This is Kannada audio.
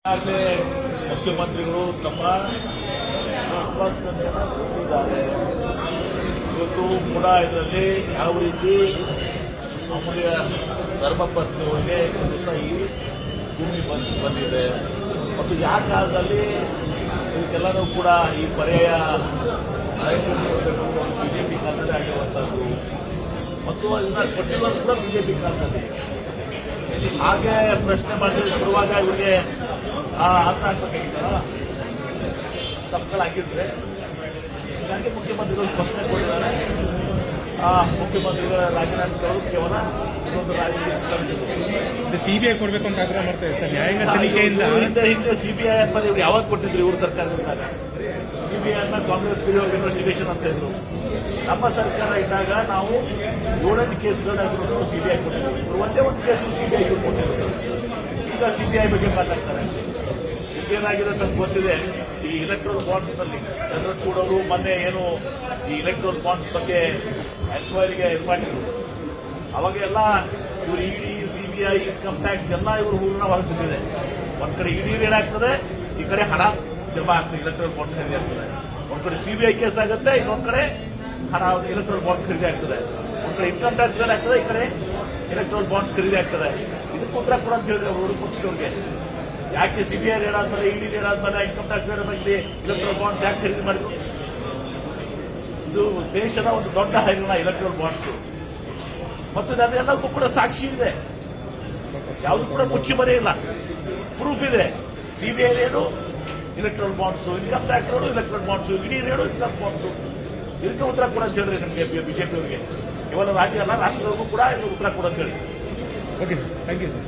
ಈಗಾಗಲೇ ಮುಖ್ಯಮಂತ್ರಿಗಳು ತಮ್ಮ ಸ್ಪಷ್ಟನೆಯನ್ನು ಕೊಟ್ಟಿದ್ದಾರೆ. ಇವತ್ತು ಕೂಡ ಇದರಲ್ಲಿ ಯಾವ ರೀತಿ ಅಮೂಲ್ಯ ಧರ್ಮಪತ್ನಿಗಳಿಗೆ ಈ ಭೂಮಿ ಬಂದಿದೆ ಮತ್ತು ಯಾವ ಕಾಲದಲ್ಲಿ ಇದಕ್ಕೆಲ್ಲರೂ ಕೂಡ ಈ ಪರ್ಯಾಯ ಬಿಜೆಪಿ ಕಾಲದಲ್ಲಿ ಆಗಿರುವಂತದ್ದು ಮತ್ತು ಇದನ್ನ ಕೊಟ್ಟಿರೋದು ಕೂಡ ಬಿಜೆಪಿ ಕಾಲದಲ್ಲಿ. ಹಾಗೆ ಪ್ರಶ್ನೆ ಬರುವಾಗ ಇವರಿಗೆ ಅರ್ಥ ಆಗ್ಬೇಕಾಗಿತ್ತಲ್ಲ ತಪ್ಪುಗಳಾಗಿದ್ರೆ ಹೀಗಾಗಿ ಮುಖ್ಯಮಂತ್ರಿಗಳು ಸ್ಪಷ್ಟನೆ ಕೊಟ್ಟಿದ್ದಾರೆ. ಮುಖ್ಯಮಂತ್ರಿಗಳ ರಾಜೀನಾಮೆ ಕೇವಲ ಇನ್ನೊಂದು ರಾಜಕೀಯ ಸಿಬಿಐ ಕೊಡಬೇಕು ಅಂತ ಆಗ್ರಹ ಮಾಡ್ತಾರೆ ಸರ್. ನ್ಯಾಯಾಂಗ ತನಿಖೆಯಿಂದ ಹಿಂದೆ ಸಿಬಿಐ ಅಂತ ಇವ್ರು ಯಾವಾಗ ಕೊಟ್ಟಿದ್ರು ಇವರು ಸರ್ಕಾರದಿಂದಾಗ? ಸಿಬಿಐ ಅನ್ನ ಕಾಂಗ್ರೆಸ್ ಬ್ಯೂರೋ ಇನ್ವೆಸ್ಟಿಗೇಷನ್ ಅಂತ ಇದ್ರು. ನಮ್ಮ ಸರ್ಕಾರ ಇದ್ದಾಗ ನಾವು 7 ಕೇಸ್ಗಳಾಗಿರೋದು ಸಿಬಿಐ ಕೊಟ್ಟಿದ್ರು. ಇವರು ಒಂದೇ ಒಂದು ಕೇಸು ಸಿಬಿಐ ಕೊಟ್ಟಿದ್ರು. ಈಗ ಸಿಬಿಐ ಬಗ್ಗೆ ಮಾತಾಡ್ತಾರೆ. ಏನಾಗಿದೆ ಅಂತ ಗೊತ್ತಿದೆ. ಈ ಇಲೆಕ್ಟ್ರಲ್ ಬಾಂಡ್ಸ್ ನಲ್ಲಿ ಚಂದ್ರಚೂಡ್ ಅವರು ಮೊನ್ನೆ ಏನು ಈ ಇಲೆಕ್ಟ್ರಲ್ ಬಾಂಡ್ಸ್ ಬಗ್ಗೆ ಎನ್ಕ್ವೈರಿಗೆ ಇದು ಮಾಡಿದ್ರು. ಅವಾಗೆಲ್ಲ ಇವರು ಇಡಿ, ಸಿಬಿಐ, ಇನ್ಕಮ್ ಟ್ಯಾಕ್ಸ್ ಎಲ್ಲ ಇವರು ಊರನ್ನ ಹೊರಟಿದೆ. ಒಂದ್ ಕಡೆ ಇಡಿ ರೇಡ್ ಆಗ್ತದೆ, ಈ ಕಡೆ ಹಣ ಜಮಾ ಆಗ್ತದೆ, ಇಲೆಕ್ಟ್ರಲ್ ಬಾಂಡ್ ಖರೀದಿ ಆಗ್ತದೆ. ಒಂದ್ ಕಡೆ ಸಿಬಿಐ ಕೇಸ್ ಆಗುತ್ತೆ, ಇನ್ನೊಂದ್ ಕಡೆ ಹಣ ಇಲೆಕ್ಟ್ರಲ್ ಬಾಂಡ್ ಖರೀದಿ ಆಗ್ತದೆ. ಒಂದ್ ಕಡೆ ಇನ್ಕಮ್ ಟ್ಯಾಕ್ಸ್ ರೇಡ್ ಆಗ್ತದೆ, ಈ ಕಡೆ ಇಲೆಕ್ಟ್ರಲ್ ಬಾಂಡ್ಸ್ ಖರೀದಿ ಆಗ್ತದೆ. ಇದಕ್ಕೆ ಉತ್ತರ ಕೊಡ ಅಂತ ಹೇಳಿದ್ರೆ ಅವರು ಪಕ್ಷದವ್ರಿಗೆ ಯಾಕೆ ಸಿಬಿಐ ರೇಡ್ ಆದ್ಮೇಲೆ, ಇಡಿ ರೇಡ್ ಆದ್ಮೇಲೆ, ಇನ್ಕಮ್ ಟ್ಯಾಕ್ಸ್ ರೇಡ್ ಬಗ್ಗೆ ಇಲೆಕ್ಟ್ರಲ್ ಬಾಂಡ್ಸ್ ಯಾಕೆ ಖರೀದಿ ಮಾಡಿದ್ರು? ಇದು ದೇಶದ ಒಂದು ದೊಡ್ಡ ಹೈರಾಣ ಇಲೆಕ್ಟ್ರಲ್ ಬಾಂಡ್ಸ್. ಮತ್ತು ಅದೆಲ್ಲಕ್ಕೂ ಕೂಡ ಸಾಕ್ಷಿ ಇದೆ, ಯಾವುದು ಕೂಡ ಮುಚ್ಚಿ ಮರೆಯಿಲ್ಲ, ಪ್ರೂಫ್ ಇದೆ. CBI raid electoral bonds, income tax raid electoral bonds, ED raid income bonds. ಇದಕ್ಕೆ ಉತ್ತರ ಕೊಡ ಅಂತ ಹೇಳಿದ್ರೆ ನಿಮಗೆ ಬಿಜೆಪಿಯವರಿಗೆ ಕೇವಲ ರಾಜ್ಯ ಅಲ್ಲ, ರಾಷ್ಟ್ರದವರೆಗೂ ಕೂಡ ಇದು ಉತ್ತರ ಕೊಡ ಅಂತ ಹೇಳಿ. Okay, thank you sir.